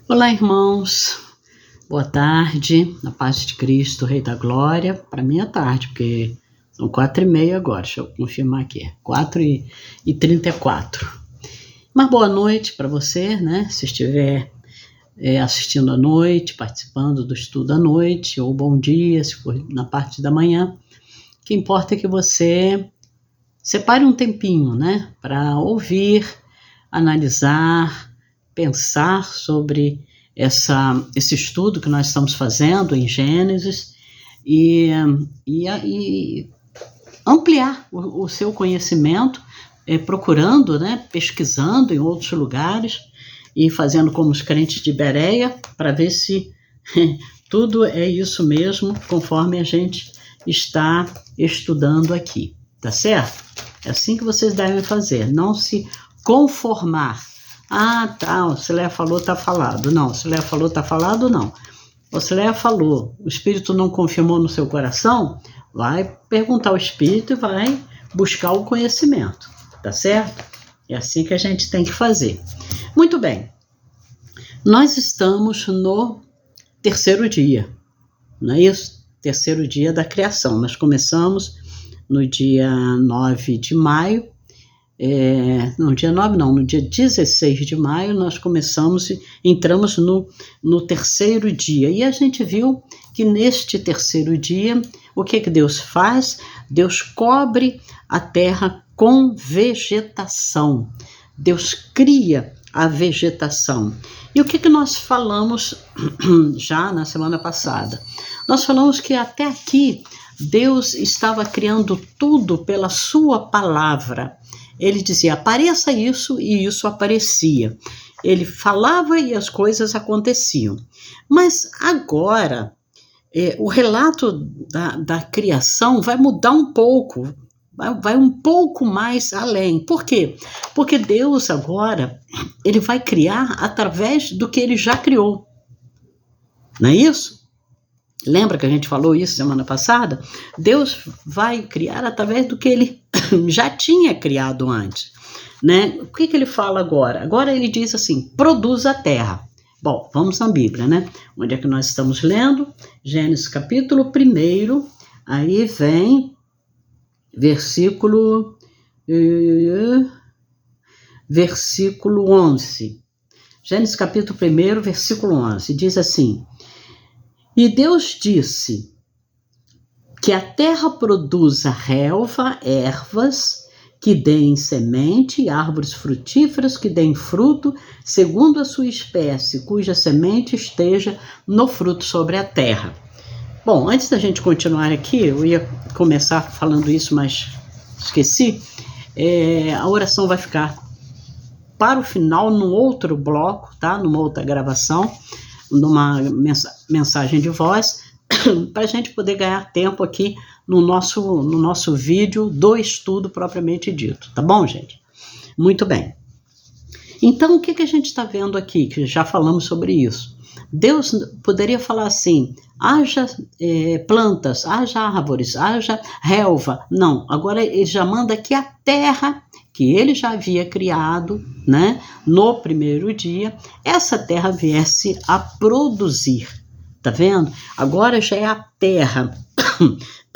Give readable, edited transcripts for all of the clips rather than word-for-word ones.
Olá, irmãos. Boa tarde. Na paz de Cristo, Rei da Glória. Para mim é tarde, porque são 4h30 agora. Deixa eu confirmar aqui. 4h34. Mas boa noite para você, né? Se estiver assistindo à noite, participando do estudo à noite, ou bom dia, se for na parte da manhã. O que importa é que você separe um tempinho, né? Para ouvir, analisar, pensar sobre esse estudo que nós estamos fazendo em Gênesis e ampliar o seu conhecimento, procurando, né, pesquisando em outros lugares e fazendo como os crentes de Bereia, para ver se tudo é isso mesmo, conforme a gente está estudando aqui, tá certo? É assim que vocês devem fazer, não se conformar. Ah, tá, o Cileia falou, tá falado. Não, o Cileia falou, tá falado, não. O Cileia falou, o Espírito não confirmou no seu coração, vai perguntar ao Espírito e vai buscar o conhecimento, tá certo? É assim que a gente tem que fazer. Muito bem, nós estamos no terceiro dia, não é isso? Terceiro dia da criação. Nós começamos no dia 9 de maio, no dia 9 não, no dia 16 de maio nós entramos no terceiro dia, e a gente viu que neste terceiro dia, o que Deus faz? Deus cobre a terra com vegetação, Deus cria a vegetação. E o que nós falamos já na semana passada? Nós falamos que até aqui Deus estava criando tudo pela sua palavra. Ele dizia, apareça isso, e isso aparecia. Ele falava e as coisas aconteciam. Mas agora, o relato da criação vai mudar um pouco, vai um pouco mais além. Por quê? Porque Deus agora, ele vai criar através do que ele já criou. Não é isso? Lembra que a gente falou isso semana passada? Deus vai criar através do que ele já tinha criado antes, né? O que ele fala agora? Agora ele diz assim, produz a terra. Bom, vamos na Bíblia, né? Onde é que nós estamos lendo? Gênesis capítulo 1, aí vem versículo 11. Gênesis capítulo 1, versículo 11, diz assim, e Deus disse que a terra produza relva, ervas que deem semente, e árvores frutíferas que deem fruto, segundo a sua espécie, cuja semente esteja no fruto sobre a terra. Bom, antes da gente continuar aqui, eu ia começar falando isso, mas esqueci. A oração vai ficar para o final, num outro bloco, tá? Numa outra gravação, numa mensagem de voz, para a gente poder ganhar tempo aqui no nosso vídeo do estudo propriamente dito, tá bom, gente? Muito bem. Então, o que a gente está vendo aqui, que já falamos sobre isso? Deus poderia falar assim, haja plantas, haja árvores, haja relva. Não, agora ele já manda que a terra que ele já havia criado, né, no primeiro dia, essa terra viesse a produzir. Tá vendo? Agora já é a terra.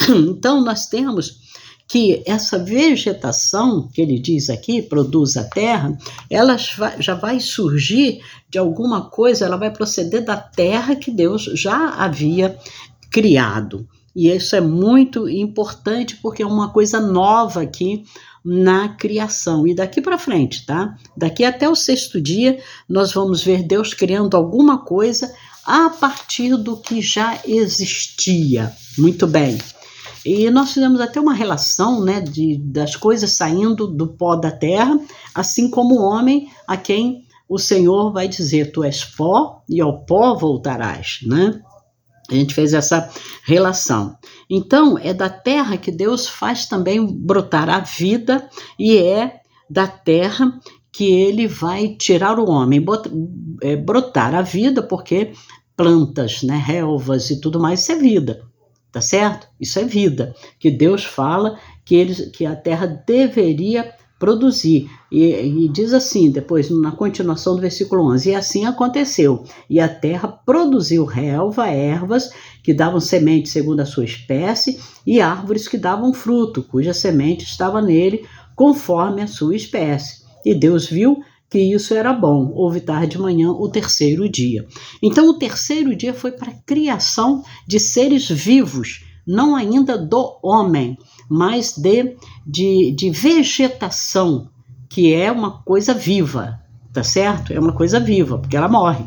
Então nós temos que essa vegetação que ele diz aqui, produz a terra, ela já vai surgir de alguma coisa, ela vai proceder da terra que Deus já havia criado. E isso é muito importante porque é uma coisa nova aqui na criação. E daqui para frente, tá? Daqui até o sexto dia, nós vamos ver Deus criando alguma coisa a partir do que já existia. Muito bem. E nós fizemos até uma relação, né, das coisas saindo do pó da terra, assim como o homem a quem o Senhor vai dizer, tu és pó e ao pó voltarás, né? A gente fez essa relação. Então, é da terra que Deus faz também brotar a vida, e é da terra que ele vai tirar o homem, brotar a vida, porque plantas, né, relvas e tudo mais, isso é vida, tá certo? Isso é vida, que Deus fala que a terra deveria produzir. E diz assim, depois, na continuação do versículo 11, e assim aconteceu. E a terra produziu relva, ervas, que davam semente segundo a sua espécie, e árvores que davam fruto, cuja semente estava nele, conforme a sua espécie. E Deus viu que isso era bom. Houve tarde de manhã o terceiro dia. Então, o terceiro dia foi para a criação de seres vivos, não ainda do homem, mas de vegetação, que é uma coisa viva, tá certo? É uma coisa viva, porque ela morre,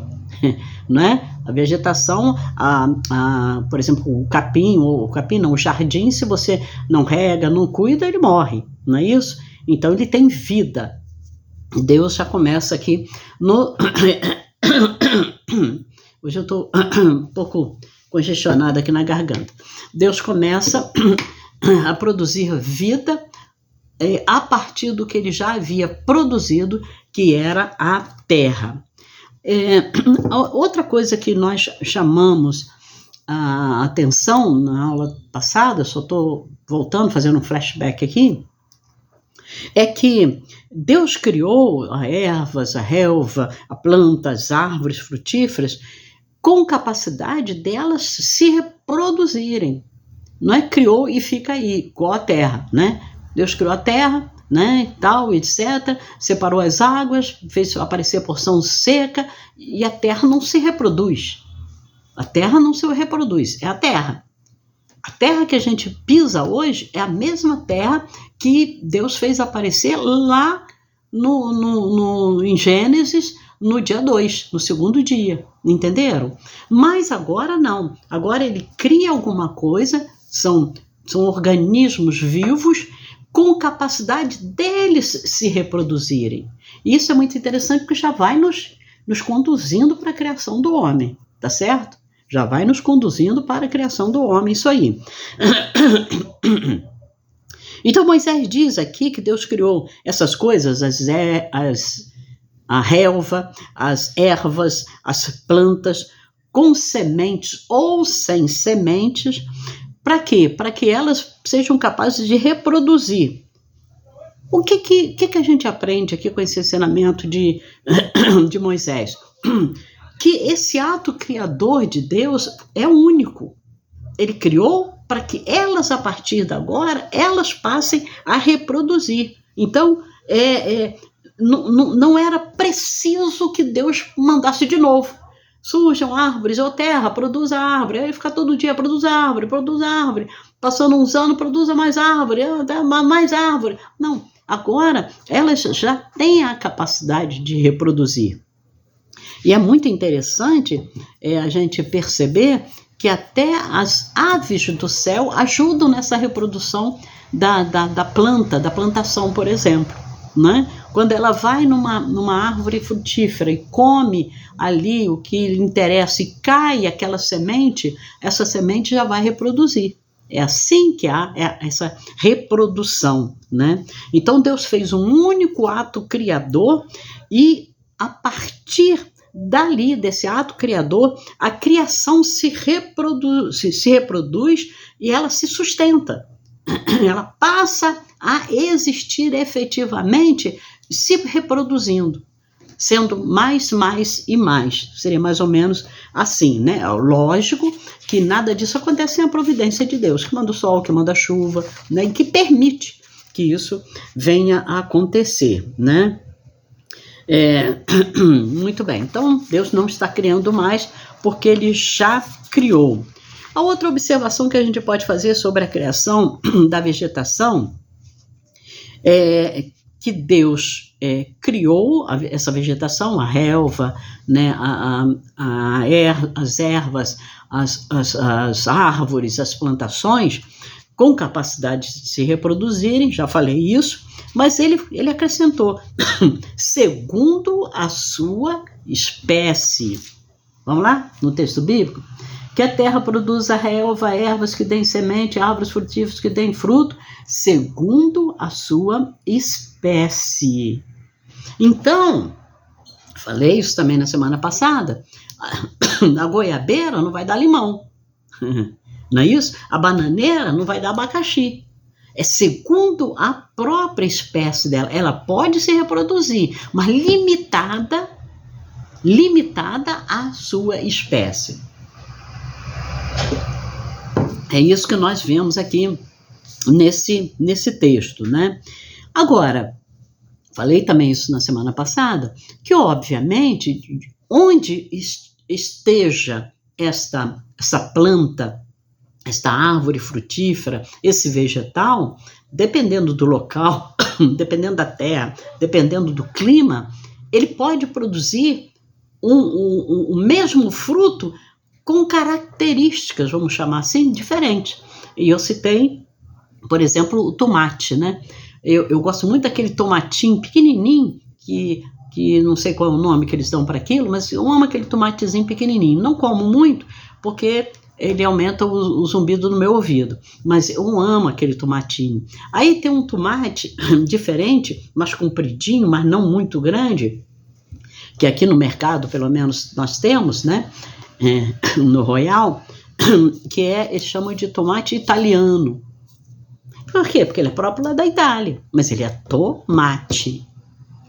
né? A vegetação, por exemplo, o capim não, o jardim, se você não rega, não cuida, ele morre, não é isso? Então, ele tem vida. Deus já começa aqui no... Hoje eu estou um pouco congestionada aqui na garganta. Deus começa a produzir vida a partir do que ele já havia produzido, que era a terra. Outra coisa que nós chamamos a atenção na aula passada, só estou voltando, fazendo um flashback aqui, é que Deus criou as ervas, a relva, a planta, as árvores frutíferas, com capacidade delas se reproduzirem. Não é criou e fica aí, igual a terra, né? Deus criou a terra, né, tal, etc. Separou as águas, fez aparecer a porção seca, e a terra não se reproduz. A terra não se reproduz, é a terra. A terra que a gente pisa hoje é a mesma terra que Deus fez aparecer lá em Gênesis, no dia 2, no segundo dia, entenderam? Mas agora não, agora ele cria alguma coisa, são organismos vivos com capacidade deles se reproduzirem. Isso é muito interessante porque já vai nos conduzindo para a criação do homem, tá certo? Já vai nos conduzindo para a criação do homem, isso aí. Então Moisés diz aqui que Deus criou essas coisas, a relva, as ervas, as plantas, com sementes ou sem sementes. Para quê? Para que elas sejam capazes de reproduzir. O que a gente aprende aqui com esse ensinamento de Moisés? Que esse ato criador de Deus é único. Ele criou para que elas, a partir de agora, elas passem a reproduzir. Então, não era preciso que Deus mandasse de novo. Surjam árvores, ou terra, produza árvore. Aí fica todo dia, produz árvore. Passando uns anos, produza mais árvore, mais árvore. Não, agora elas já têm a capacidade de reproduzir. E é muito interessante a gente perceber que até as aves do céu ajudam nessa reprodução da planta, da plantação, por exemplo, né? Quando ela vai numa árvore frutífera e come ali o que lhe interessa e cai aquela semente, essa semente já vai reproduzir. É assim que há essa reprodução, né? Então Deus fez um único ato criador e a partir dali, desse ato criador, a criação se reproduz e ela se sustenta. Ela passa a existir efetivamente, se reproduzindo, sendo mais e mais. Seria mais ou menos assim, né? Lógico que nada disso acontece sem a providência de Deus, que manda o sol, que manda a chuva, né? E que permite que isso venha a acontecer, né? Muito bem, então Deus não está criando mais porque ele já criou. A outra observação que a gente pode fazer sobre a criação da vegetação é que Deus criou essa vegetação, a relva, né, as ervas, as árvores, as plantações, com capacidade de se reproduzirem, já falei isso, mas ele acrescentou, segundo a sua espécie. Vamos lá, no texto bíblico? Que a terra produza relva, ervas que deem semente, árvores frutíferas que deem fruto, segundo a sua espécie. Então, falei isso também na semana passada, a goiabeira não vai dar limão, não é isso? A bananeira não vai dar abacaxi. É segundo a própria espécie dela. Ela pode se reproduzir, mas limitada à sua espécie. É isso que nós vemos aqui nesse texto, né? Agora, falei também isso na semana passada, que obviamente, onde esteja essa planta, esta árvore frutífera, esse vegetal, dependendo do local, dependendo da terra, dependendo do clima, ele pode produzir o mesmo fruto com características, vamos chamar assim, diferentes. E eu citei, por exemplo, o tomate, né? Eu gosto muito daquele tomatinho pequenininho, que não sei qual é o nome que eles dão para aquilo, mas eu amo aquele tomatezinho pequenininho. Não como muito, porque ele aumenta o zumbido no meu ouvido, mas eu amo aquele tomatinho. Aí tem um tomate diferente, mais compridinho, mas não muito grande, que aqui no mercado, pelo menos, nós temos, né? No Royal, que eles chamam de tomate italiano. Por quê? Porque ele é próprio lá da Itália, mas ele é tomate.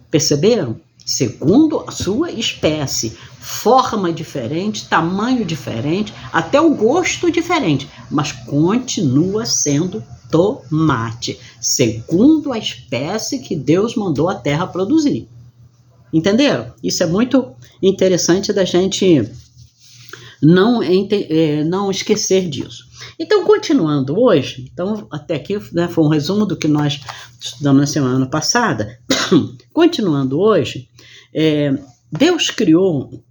Perceberam? Segundo a sua espécie, forma diferente, tamanho diferente, até o gosto diferente, mas continua sendo tomate, segundo a espécie que Deus mandou a terra produzir. Entenderam? Isso é muito interessante da gente não esquecer disso. Então, continuando hoje, então até aqui, né, foi um resumo do que nós estudamos na semana passada. Continuando hoje, Deus criou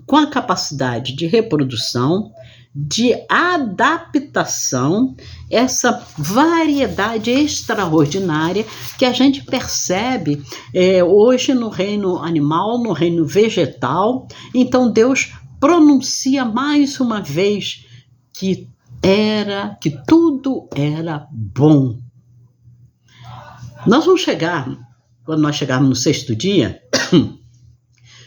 com a capacidade de reprodução, de adaptação, essa variedade extraordinária que a gente percebe hoje no reino animal, no reino vegetal. Então Deus pronuncia mais uma vez que tudo era bom. Nós vamos chegar, quando nós chegarmos no 6º dia,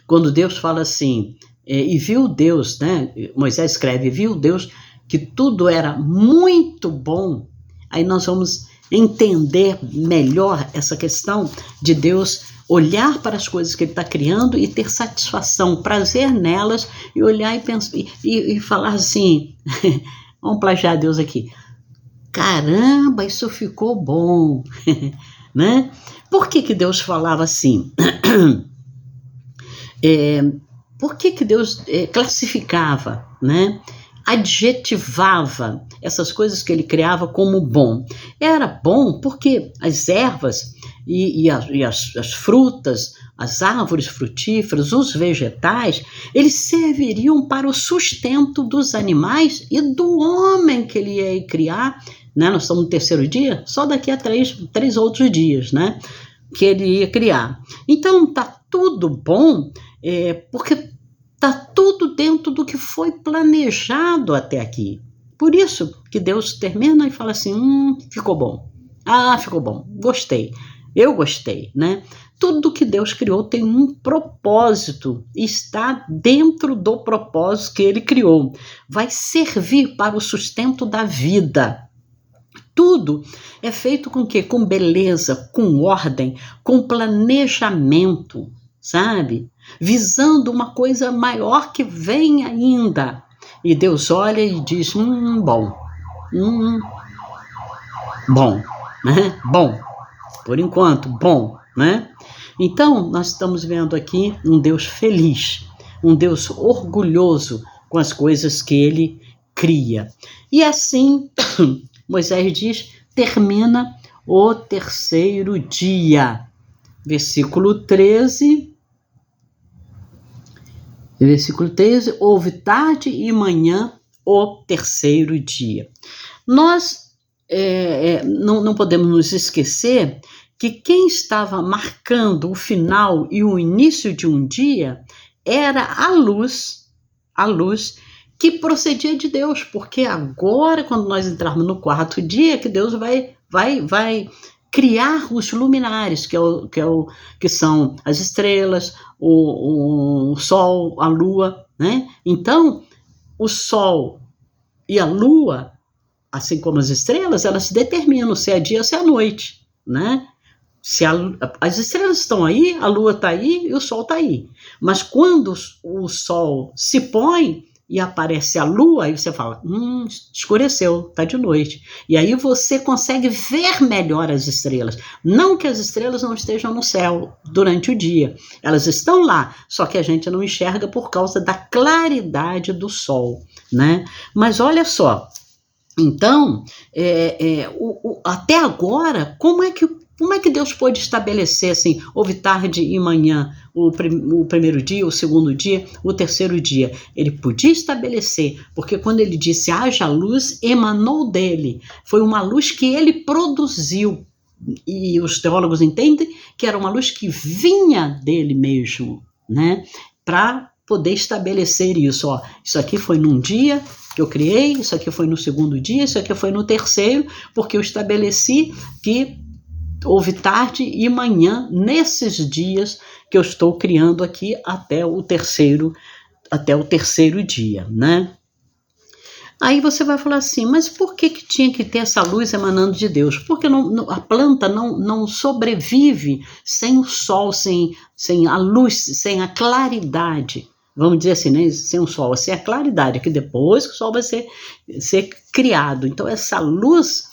quando Deus fala assim, e viu Deus, né? Moisés escreve, viu Deus que tudo era muito bom. Aí nós vamos entender melhor essa questão de Deus olhar para as coisas que ele está criando e ter satisfação, prazer nelas, e olhar e pensar e falar assim, vamos plagiar Deus aqui, caramba, isso ficou bom, né? Por que Deus falava assim? Por que Deus classificava, né? Adjetivava essas coisas que ele criava como bom? Era bom porque as ervas e as frutas, as árvores frutíferas, os vegetais, eles serviriam para o sustento dos animais e do homem que ele ia criar, né? Nós estamos no 3º dia, só daqui a 3 outros dias, né? Que ele ia criar. Então, tá tudo bom, porque tá tudo dentro do que foi planejado até aqui. Por isso que Deus termina e fala assim, ficou bom. Ah, ficou bom, gostei. Eu gostei, né? Tudo que Deus criou tem um propósito, está dentro do propósito que ele criou. Vai servir para o sustento da vida. Tudo é feito com quê? Com beleza, com ordem, com planejamento, sabe? Visando uma coisa maior que vem ainda. E Deus olha e diz, bom, bom, né? Bom, por enquanto, bom, né? Então, nós estamos vendo aqui um Deus feliz, um Deus orgulhoso com as coisas que ele cria. E assim, Moisés diz, termina o 3º dia. Versículo 13, houve tarde e manhã o 3º dia. Nós não podemos nos esquecer que quem estava marcando o final e o início de um dia era a luz que procedia de Deus, porque agora, quando nós entrarmos no 4º dia, que Deus vai criar os luminares, que são as estrelas, o sol, a lua, né? Então, o sol e a lua assim como as estrelas, elas determinam se é dia ou se é noite, né? Se as estrelas estão aí, a lua está aí e o sol está aí. Mas quando o sol se põe e aparece a lua, aí você fala, escureceu, está de noite. E aí você consegue ver melhor as estrelas. Não que as estrelas não estejam no céu durante o dia. Elas estão lá, só que a gente não enxerga por causa da claridade do sol, né? Mas olha só, então, até agora, como é que Deus pôde estabelecer assim, houve tarde e manhã, o primeiro dia, o segundo dia, o terceiro dia? Ele podia estabelecer, porque quando ele disse haja luz, emanou dele. Foi uma luz que ele produziu. E os teólogos entendem que era uma luz que vinha dele mesmo, né? Para poder estabelecer isso. Ó, isso aqui foi num dia que eu criei, isso aqui foi no segundo dia, isso aqui foi no terceiro, porque eu estabeleci que houve tarde e manhã nesses dias que eu estou criando aqui até o terceiro dia, né? Aí você vai falar assim, mas por que tinha que ter essa luz emanando de Deus? Porque a planta não sobrevive sem o sol, sem a luz, sem a claridade. Vamos dizer assim, né? Sem o sol, sem a claridade, que depois que o sol vai ser criado. Então essa luz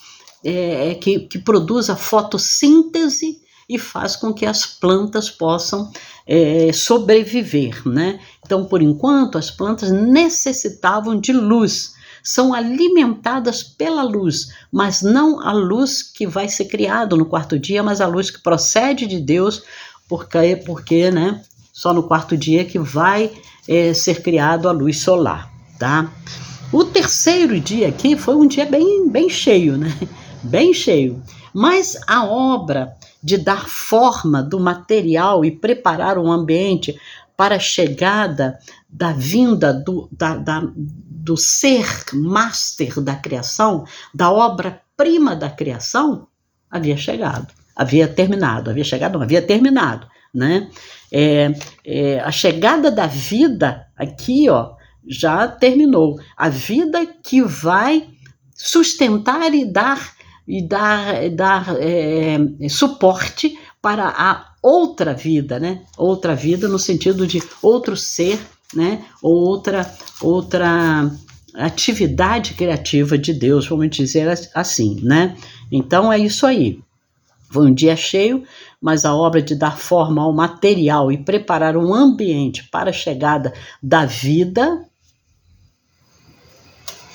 que produz a fotossíntese e faz com que as plantas possam sobreviver, né? Então, por enquanto, as plantas necessitavam de luz, são alimentadas pela luz, mas não a luz que vai ser criada no quarto dia, mas a luz que procede de Deus, porque né, só no quarto dia que vai ser criado a luz solar, tá? O terceiro dia aqui foi um dia bem cheio, né? Bem cheio. Mas a obra de dar forma do material e preparar um ambiente para a chegada da vinda do ser master da criação, da obra-prima da criação, havia terminado, né? A chegada da vida aqui, ó, já terminou. A vida que vai sustentar e dar suporte para a outra vida, né? Outra vida no sentido de outro ser, né? Outra atividade criativa de Deus, vamos dizer assim, né? Então é isso aí. Foi um dia cheio, mas a obra de dar forma ao material e preparar um ambiente para a chegada da vida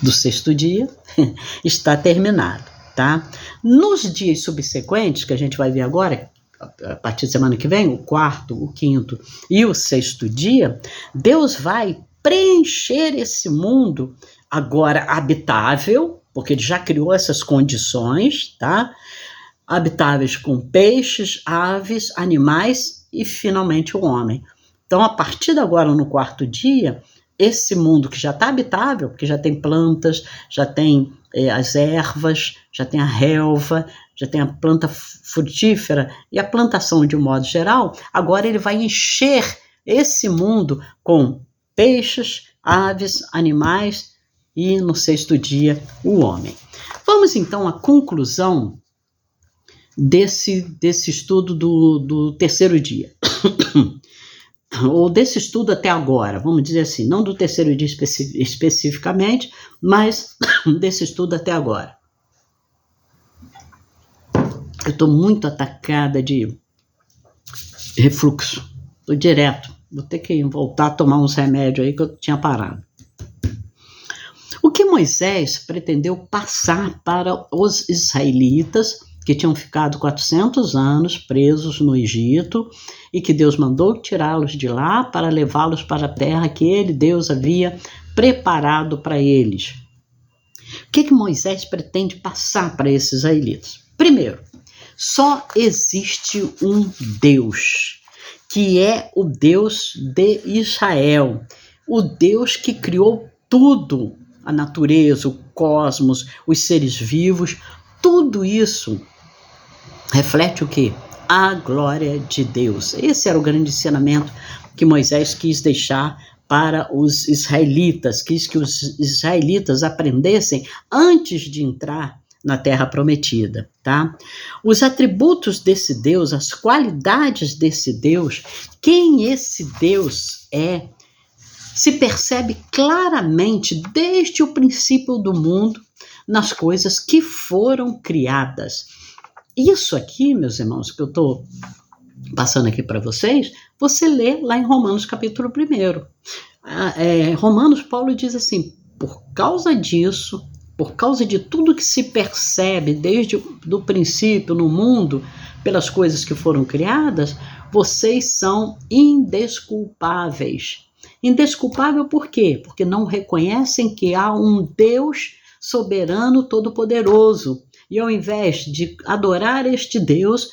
do sexto dia está terminado, tá? Nos dias subsequentes, que a gente vai ver agora, a partir da semana que vem, o quarto, o quinto e o sexto dia, Deus vai preencher esse mundo agora habitável, porque ele já criou essas condições, tá? Habitáveis com peixes, aves, animais e finalmente o homem. Então, a partir de agora, no quarto dia, esse mundo que já está habitável, porque já tem plantas, já tem as ervas, já tem a relva, já tem a planta frutífera e a plantação de um modo geral, agora ele vai encher esse mundo com peixes, aves, animais e no sexto dia o homem. Vamos então à conclusão desse estudo do terceiro dia. Ou desse estudo até agora, vamos dizer assim, não do terceiro dia especificamente, mas desse estudo até agora. Eu estou muito atacada de refluxo, estou direto, vou ter que voltar a tomar uns remédios aí que eu tinha parado. O que Moisés pretendeu passar para os israelitas que tinham ficado 400 anos presos no Egito e que Deus mandou tirá-los de lá para levá-los para a terra que ele, Deus, havia preparado para eles. O que Moisés pretende passar para esses israelitas? Primeiro, só existe um Deus, que é o Deus de Israel, o Deus que criou tudo, a natureza, o cosmos, os seres vivos, tudo isso reflete o quê? A glória de Deus. Esse era o grande ensinamento que Moisés quis deixar para os israelitas, quis que os israelitas aprendessem antes de entrar na Terra Prometida, tá? Os atributos desse Deus, as qualidades desse Deus, quem esse Deus é, se percebe claramente desde o princípio do mundo nas coisas que foram criadas. Isso aqui, meus irmãos, que eu estou passando aqui para vocês, você lê lá em Romanos capítulo 1. Romanos, Paulo diz assim, por causa disso, por causa de tudo que se percebe desde o princípio no mundo, pelas coisas que foram criadas, vocês são indesculpáveis. Indesculpável por quê? Porque não reconhecem que há um Deus soberano, todo-poderoso. E ao invés de adorar este Deus,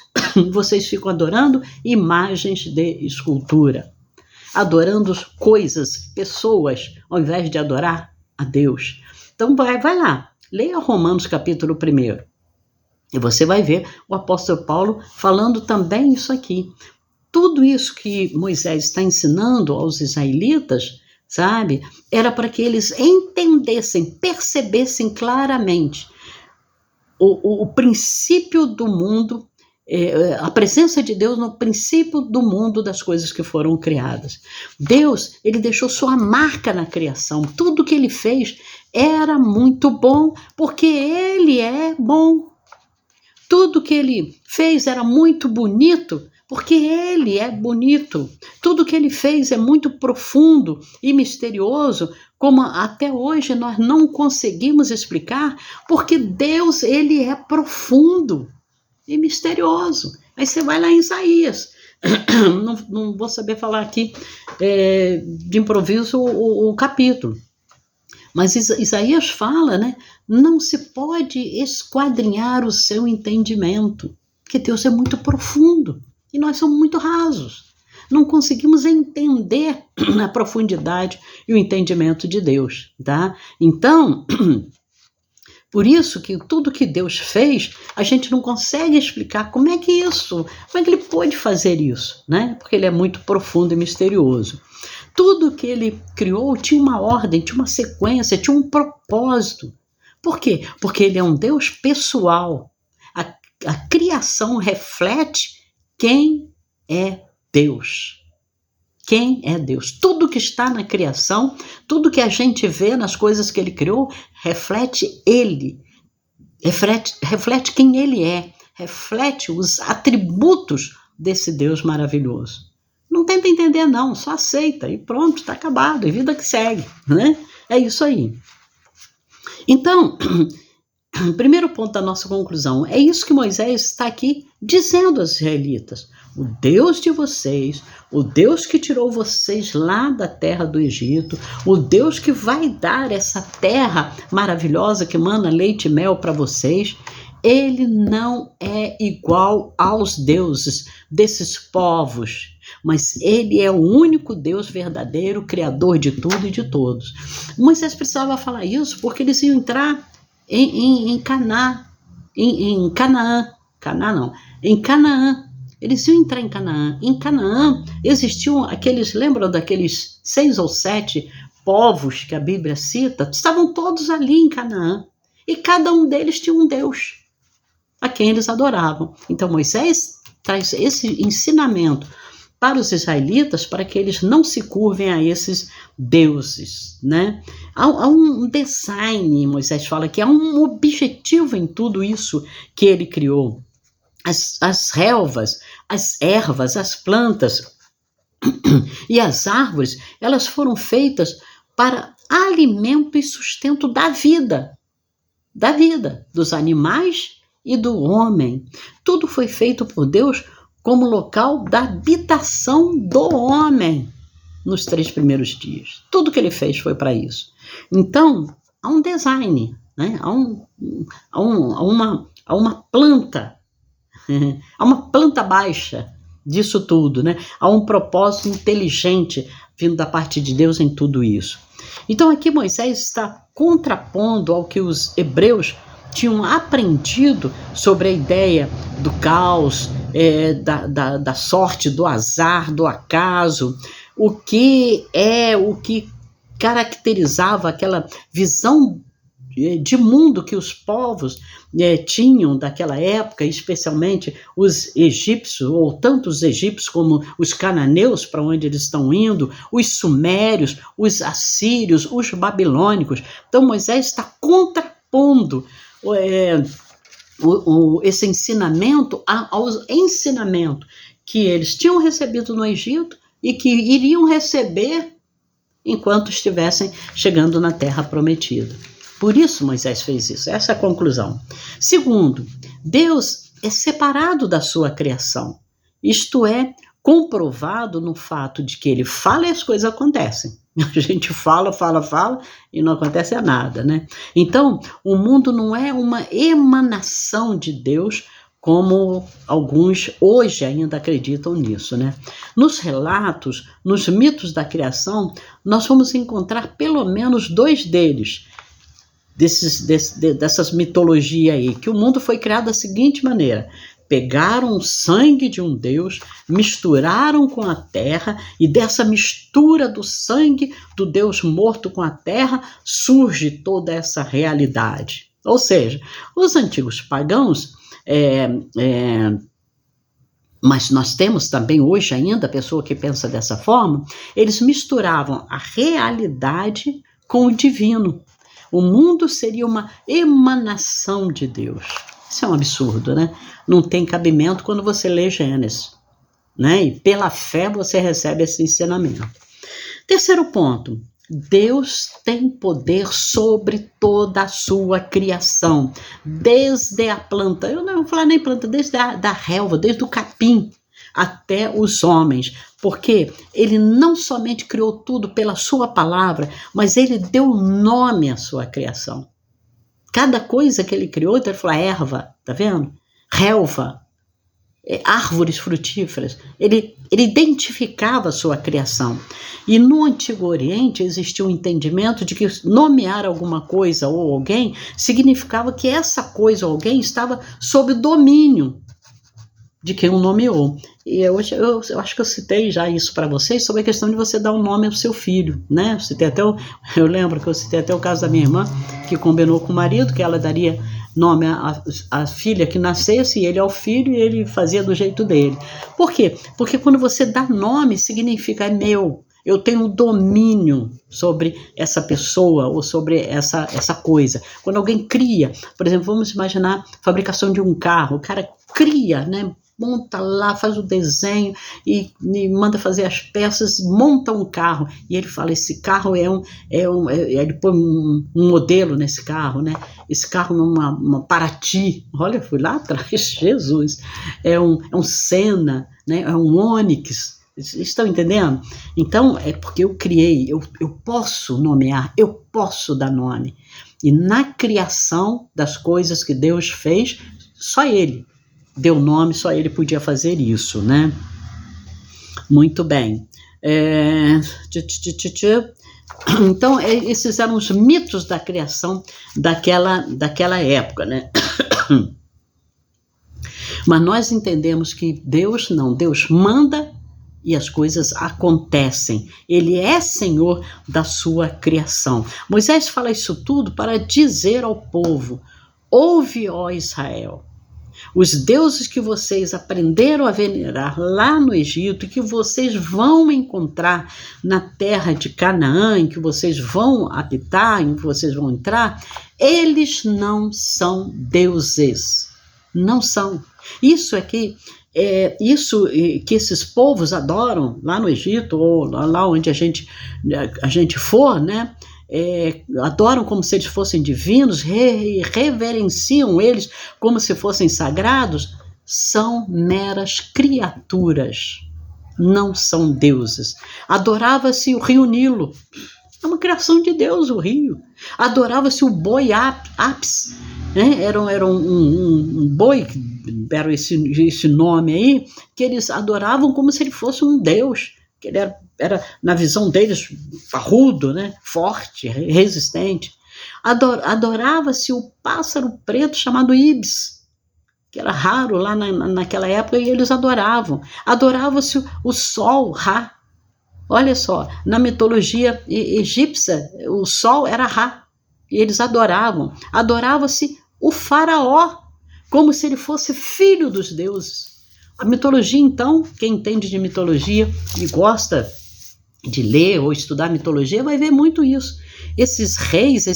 vocês ficam adorando imagens de escultura, adorando coisas, pessoas, ao invés de adorar a Deus. Então vai lá, leia Romanos capítulo 1. E você vai ver o apóstolo Paulo falando também isso aqui. Tudo isso que Moisés está ensinando aos israelitas, sabe, era para que eles entendessem, percebessem claramente o princípio do mundo, a presença de Deus no princípio do mundo das coisas que foram criadas. Deus, ele deixou sua marca na criação. Tudo que ele fez era muito bom, porque ele é bom. Tudo que ele fez era muito bonito, porque ele é bonito. Tudo que ele fez é muito profundo e misterioso, como até hoje nós não conseguimos explicar, porque Deus, ele é profundo e misterioso. Aí você vai lá em Isaías. Não vou saber falar aqui de improviso o capítulo. Mas Isaías fala, né? Não se pode esquadrinhar o seu entendimento, porque Deus é muito profundo e nós somos muito rasos. Não conseguimos entender a profundidade e o entendimento de Deus, tá? Então, por isso que tudo que Deus fez, a gente não consegue explicar como é que ele pôde fazer isso, né? Porque ele é muito profundo e misterioso. Tudo que ele criou tinha uma ordem, tinha uma sequência, tinha um propósito. Por quê? Porque ele é um Deus pessoal. A criação reflete quem é Deus. Quem é Deus? Tudo que está na criação, tudo que a gente vê nas coisas que ele criou, reflete ele. Reflete quem ele é. Reflete os atributos desse Deus maravilhoso. Não tenta entender não, só aceita e pronto, está acabado, e vida que segue, né? É isso aí. Então, primeiro ponto da nossa conclusão, é isso que Moisés está aqui dizendo aos israelitas. O Deus de vocês, o Deus que tirou vocês lá da terra do Egito, o Deus que vai dar essa terra maravilhosa que mana leite e mel para vocês, ele não é igual aos deuses desses povos, mas ele é o único Deus verdadeiro, criador de tudo e de todos. Moisés precisava falar isso porque eles iam entrar em Canaã, em Canaã. Eles iam entrar em Canaã. Em Canaã existiam lembram daqueles 6 ou 7 povos que a Bíblia cita? Estavam todos ali em Canaã. E cada um deles tinha um Deus a quem eles adoravam. Então Moisés traz esse ensinamento para os israelitas para que eles não se curvem a esses deuses, né? Há um design, Moisés fala que há um objetivo em tudo isso que ele criou. As relvas, as ervas, as plantas e as árvores, elas foram feitas para alimento e sustento da vida dos animais e do homem. Tudo foi feito por Deus como local da habitação do homem nos 3 primeiros dias. Tudo que ele fez foi para isso. Então, há um design, né? há uma planta, há uma planta baixa disso tudo, né? Há um propósito inteligente vindo da parte de Deus em tudo isso. Então aqui Moisés está contrapondo ao que os hebreus tinham aprendido sobre a ideia do caos, da sorte, do azar, do acaso. o que caracterizava aquela visão de mundo que os povos tinham daquela época, especialmente os egípcios, ou tanto os egípcios como os cananeus, para onde eles estão indo, os sumérios, os assírios, os babilônicos. Então Moisés está contrapondo esse ensinamento ao ensinamento que eles tinham recebido no Egito e que iriam receber enquanto estivessem chegando na terra prometida. Por isso Moisés fez isso, essa é a conclusão. Segundo, Deus é separado da sua criação. Isto é comprovado no fato de que ele fala e as coisas acontecem. A gente fala e não acontece nada, né? Então, o mundo não é uma emanação de Deus, como alguns hoje ainda acreditam nisso, né? Nos relatos, nos mitos da criação, nós vamos encontrar pelo menos 2 deles, dessas mitologias aí, que o mundo foi criado da seguinte maneira: pegaram o sangue de um Deus, misturaram com a terra, e dessa mistura do sangue do Deus morto com a terra surge toda essa realidade. Ou seja, os antigos pagãos, mas nós temos também hoje ainda a pessoa que pensa dessa forma, eles misturavam a realidade com o divino. O mundo seria uma emanação de Deus. Isso é um absurdo, né? Não tem cabimento quando você lê Gênesis, né? E pela fé você recebe esse ensinamento. Terceiro ponto, Deus tem poder sobre toda a sua criação, desde a planta, eu não vou falar nem planta, desde a relva, desde o capim até os homens, porque ele não somente criou tudo pela sua palavra, mas ele deu nome à sua criação. Cada coisa que ele criou, então ele falou erva, tá vendo? Relva, árvores frutíferas. Ele identificava a sua criação. E no Antigo Oriente existia um entendimento de que nomear alguma coisa ou alguém significava que essa coisa ou alguém estava sob o domínio de quem o nomeou. E eu acho que eu citei já isso para vocês sobre a questão de você dar um nome ao seu filho, né? Eu lembro que eu citei até o caso da minha irmã, que combinou com o marido que ela daria nome à filha que nascesse, e ele ao filho, e ele fazia do jeito dele. Por quê? Porque quando você dá nome, significa é meu. Eu tenho domínio sobre essa pessoa ou sobre essa coisa. Quando alguém cria, por exemplo, vamos imaginar a fabricação de um carro. O cara cria, né? Monta lá, faz o desenho e manda fazer as peças, monta um carro. E ele fala, esse carro ele põe um modelo nesse carro, né? Esse carro é uma Paraty. Olha, fui lá atrás, Jesus. É um Senna, né? É um Onix. Estão entendendo? Então, é porque eu criei, eu posso nomear, eu posso dar nome. E na criação das coisas que Deus fez, só Ele deu nome, só Ele podia fazer isso, né? Muito bem. Então, esses eram os mitos da criação daquela época, né? Mas nós entendemos que Deus manda e as coisas acontecem. Ele é Senhor da sua criação. Moisés fala isso tudo para dizer ao povo: ouve, ó Israel, os deuses que vocês aprenderam a venerar lá no Egito e que vocês vão encontrar na terra de Canaã, em que vocês vão habitar, em que vocês vão entrar, eles não são deuses. Não são. Isso que esses povos adoram lá no Egito, ou lá onde a gente for, né? Adoram como se eles fossem divinos, reverenciam eles como se fossem sagrados, são meras criaturas, não são deuses. Adorava-se o rio Nilo, é uma criação de Deus o rio. Adorava-se o boi Apis, né? Era um boi, era esse nome aí, que eles adoravam como se ele fosse um deus, que ele era na visão deles parrudo, né? Forte, resistente. Adorava-se o pássaro preto chamado Ibis, que era raro lá naquela época, e eles adoravam. Adorava-se o sol, Ra, Olha só, na mitologia egípcia, o sol era Ra, e eles adorava-se o faraó, como se ele fosse filho dos deuses. A mitologia, então, quem entende de mitologia e gosta de ler ou estudar mitologia, vai ver muito isso. Esses reis,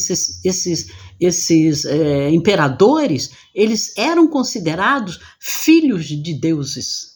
esses imperadores, eles eram considerados filhos de deuses.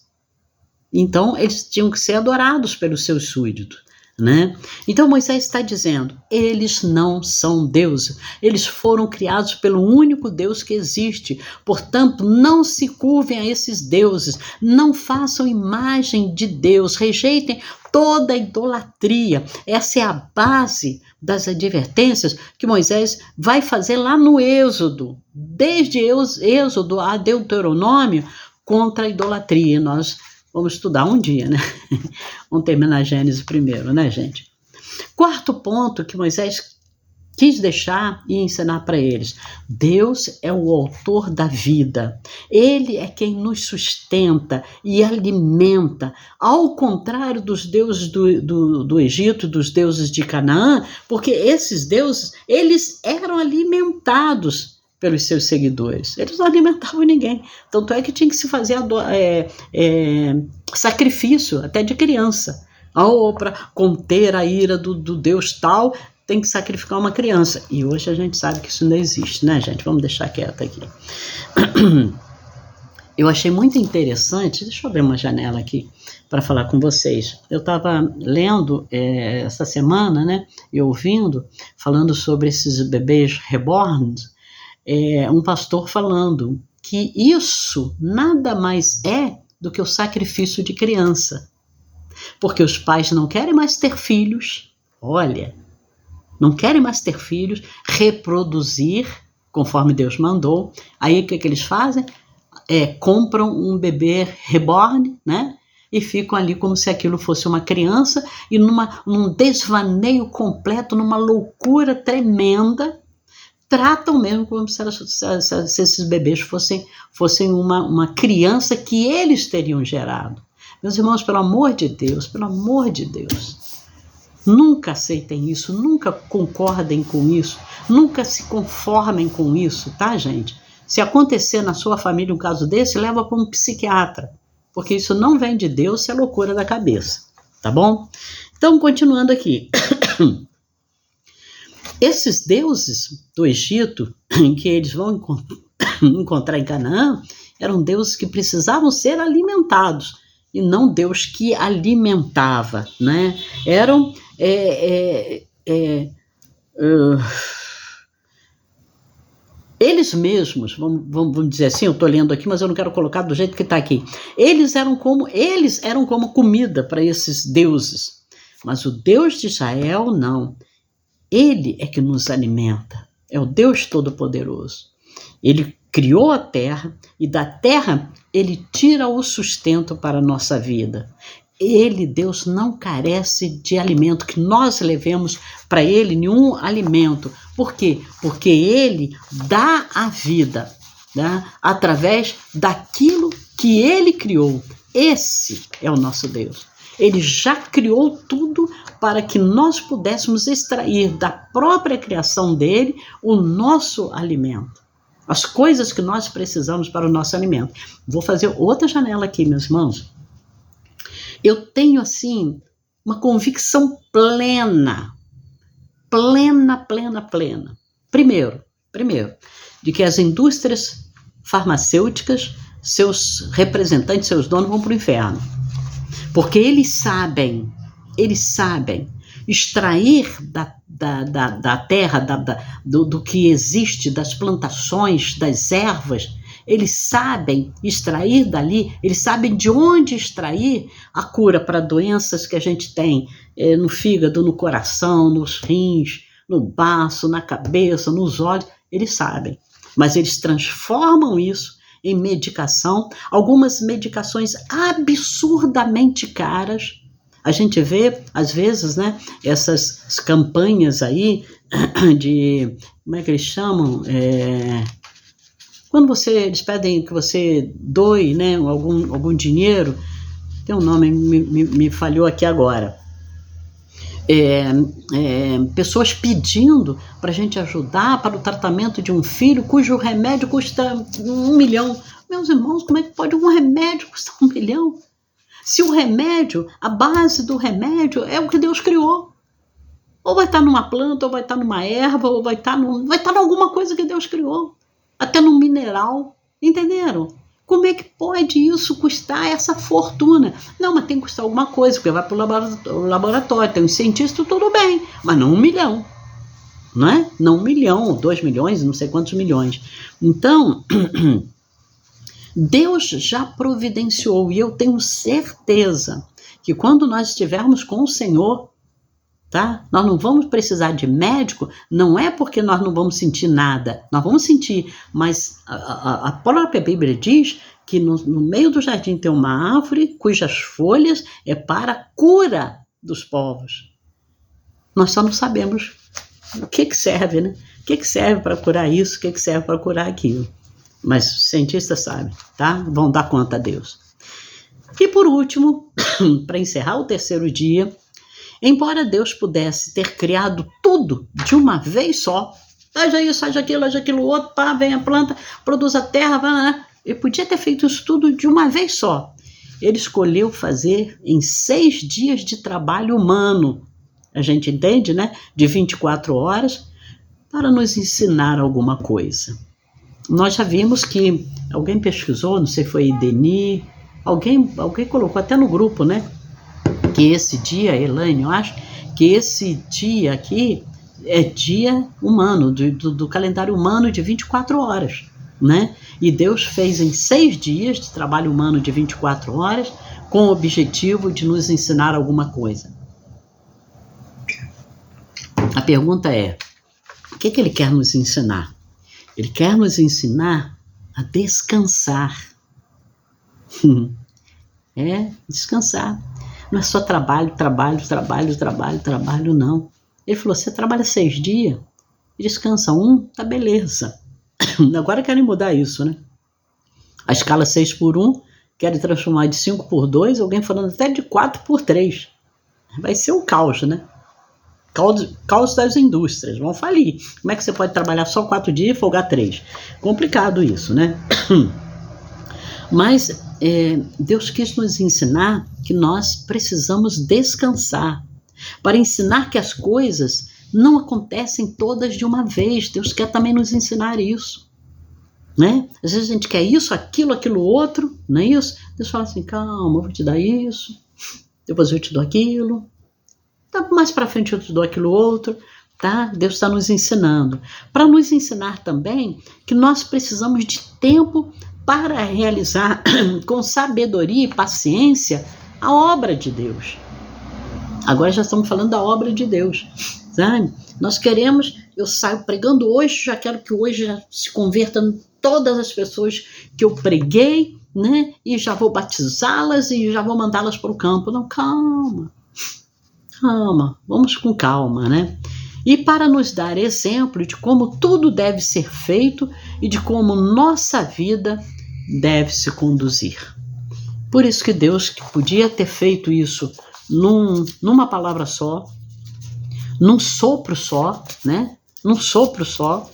Então, eles tinham que ser adorados pelos seus súditos, né? Então, Moisés está dizendo, eles não são deuses, eles foram criados pelo único Deus que existe, portanto, não se curvem a esses deuses, não façam imagem de Deus, rejeitem toda a idolatria. Essa é a base das advertências que Moisés vai fazer lá no Êxodo, desde Êxodo a Deuteronômio, contra a idolatria. Nós vamos estudar um dia, né? Vamos terminar a Gênesis primeiro, né, gente? Quarto ponto que Moisés quis deixar e ensinar para eles. Deus é o autor da vida. Ele é quem nos sustenta e alimenta. Ao contrário dos deuses do Egito, dos deuses de Canaã, porque esses deuses, eles eram alimentados pelos seus seguidores. Eles não alimentavam ninguém. Tanto é que tinha que se fazer sacrifício até de criança. Ou para conter a ira do Deus tal, tem que sacrificar uma criança. E hoje a gente sabe que isso não existe, né, gente? Vamos deixar quieto aqui. Eu achei muito interessante, deixa eu abrir uma janela aqui para falar com vocês. Eu estava lendo essa semana, né, e ouvindo, falando sobre esses bebês reborns, um pastor falando que isso nada mais é do que o sacrifício de criança. Porque os pais não querem mais ter filhos, olha, não querem mais ter filhos, reproduzir conforme Deus mandou. Aí o que eles fazem? Compram um bebê reborn, né? E ficam ali como se aquilo fosse uma criança e num desvaneio completo, numa loucura tremenda, tratam mesmo como se esses bebês fossem uma criança que eles teriam gerado. Meus irmãos, pelo amor de Deus, nunca aceitem isso, nunca concordem com isso, nunca se conformem com isso, tá, gente? Se acontecer na sua família um caso desse, leva para um psiquiatra, porque isso não vem de Deus, isso é loucura da cabeça, tá bom? Então, continuando aqui. Esses deuses do Egito, que eles vão encontrar em Canaã, eram deuses que precisavam ser alimentados, e não Deus que alimentava, né? Eram eles mesmos, vamos dizer assim, eu estou lendo aqui, mas eu não quero colocar do jeito que está aqui. Eles eram como comida para esses deuses, mas o Deus de Israel não. Ele é que nos alimenta, é o Deus Todo-Poderoso. Ele criou a terra e da terra ele tira o sustento para a nossa vida. Ele, Deus, não carece de alimento, que nós levemos para ele nenhum alimento. Por quê? Porque ele dá a vida, né, através daquilo que ele criou. Esse é o nosso Deus. Ele já criou tudo para que nós pudéssemos extrair da própria criação dele o nosso alimento. As coisas que nós precisamos para o nosso alimento. Vou fazer outra janela aqui, meus irmãos. Eu tenho, assim, uma convicção plena. Primeiro, de que as indústrias farmacêuticas, seus representantes, seus donos vão para o inferno. Porque eles sabem extrair da terra, do que existe, das plantações, das ervas, eles sabem extrair dali, eles sabem de onde extrair a cura para doenças que a gente tem no fígado, no coração, nos rins, no baço, na cabeça, nos olhos, eles sabem. Mas eles transformam isso em medicação, algumas medicações absurdamente caras. A gente vê, às vezes, né, essas campanhas aí de, como é que eles chamam? Quando eles pedem que você doe, né, algum dinheiro, tem um nome, me falhou aqui agora. pessoas pedindo para a gente ajudar para o tratamento de um filho cujo remédio custa 1 milhão. Meus irmãos, como é que pode um remédio custar 1 milhão? Se o remédio, a base do remédio é o que Deus criou. Ou vai estar numa planta, ou vai estar numa erva, ou vai estar em alguma coisa que Deus criou. Até num mineral. Entenderam? Como é que pode isso custar essa fortuna? Não, mas tem que custar alguma coisa, porque vai para o laboratório, tem um cientista, tudo bem, mas não 1 milhão. Não é? Não 1 milhão, 2 milhões, não sei quantos milhões. Então, Deus já providenciou, e eu tenho certeza que quando nós estivermos com o Senhor, tá? Nós não vamos precisar de médico, não é porque nós não vamos sentir nada, nós vamos sentir, mas a própria Bíblia diz que no meio do jardim tem uma árvore cujas folhas é para a cura dos povos. Nós só não sabemos o que serve, né? O que serve para curar isso, o que serve para curar aquilo. Mas os cientistas sabem, tá? Vão dar conta a Deus. E por último, para encerrar o 3º dia, embora Deus pudesse ter criado tudo de uma vez só, haja isso, haja aquilo outro, pá, vem a planta, produz a terra, ele podia ter feito isso tudo de uma vez só. Ele escolheu fazer em 6 dias de trabalho humano, a gente entende, né? De 24 horas, para nos ensinar alguma coisa. Nós já vimos que alguém pesquisou, não sei se foi Denis, alguém colocou até no grupo, né? Que esse dia, Elaine, eu acho que esse dia aqui é dia humano, do calendário humano de 24 horas, né? E Deus fez em 6 dias de trabalho humano de 24 horas com o objetivo de nos ensinar alguma coisa. A pergunta é, o que ele quer nos ensinar? Ele quer nos ensinar a descansar. Descansar. Não é só trabalho, não. Ele falou, você trabalha 6 dias, descansa 1, tá beleza. Agora querem mudar isso, né? A escala 6x1, querem transformar de 5x2, alguém falando até de 4x3. Vai ser um caos, né? Caos das indústrias, vão falir. Como é que você pode trabalhar só 4 dias e folgar 3? Complicado isso, né? Mas Deus quis nos ensinar que nós precisamos descansar, para ensinar que as coisas não acontecem todas de uma vez. Deus quer também nos ensinar isso, né? Às vezes a gente quer isso, aquilo outro, não é isso? Deus fala assim, calma, eu vou te dar isso, depois eu te dou aquilo, mais para frente eu te dou aquilo outro, tá? Deus está nos ensinando, para nos ensinar também que nós precisamos de tempo para realizar com sabedoria e paciência a obra de Deus. Agora já estamos falando da obra de Deus, sabe? Nós queremos, eu saio pregando hoje, já quero que hoje já se convertam todas as pessoas que eu preguei, né? E já vou batizá-las e já vou mandá-las para o campo. Não, calma, vamos com calma, né? E para nos dar exemplo de como tudo deve ser feito e de como nossa vida deve se conduzir. Por isso que Deus, que podia ter feito isso numa palavra só, num sopro só, né? Num sopro só,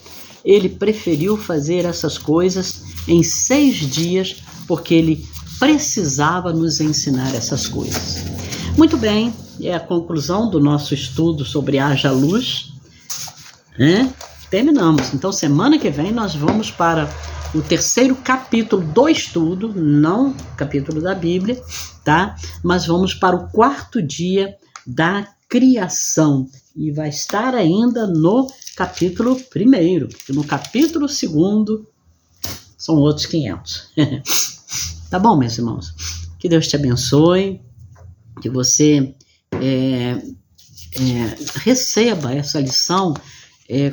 ele preferiu fazer essas coisas em 6 dias, porque ele precisava nos ensinar essas coisas. Muito bem, é a conclusão do nosso estudo sobre Haja Luz, né? Terminamos. Então, semana que vem nós vamos para o 3º capítulo do estudo, não capítulo da Bíblia, tá? Mas vamos para o 4º dia da criação. E vai estar ainda no capítulo 1º. No capítulo 2º são outros 500. Tá bom, meus irmãos? Que Deus te abençoe, que você receba essa lição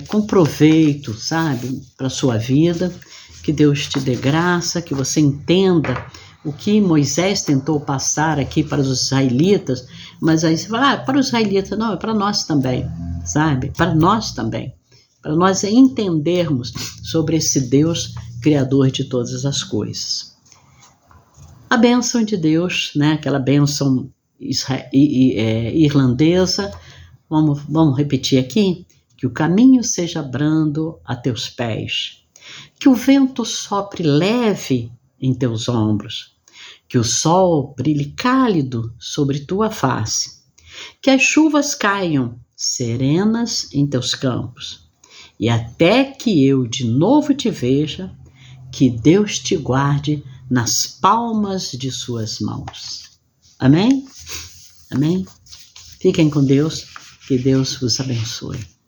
com proveito, sabe, para a sua vida. Que Deus te dê graça, que você entenda o que Moisés tentou passar aqui para os israelitas, mas aí você fala, para os israelitas, não, é para nós também, sabe? Para nós também, para nós entendermos sobre esse Deus criador de todas as coisas. A bênção de Deus, né? Aquela bênção irlandesa, Vamos repetir aqui? Que o caminho seja brando a teus pés, que o vento sopre leve em teus ombros, que o sol brilhe cálido sobre tua face, que as chuvas caiam serenas em teus campos, e até que eu de novo te veja, que Deus te guarde nas palmas de suas mãos. Amém? Amém? Fiquem com Deus, que Deus vos abençoe.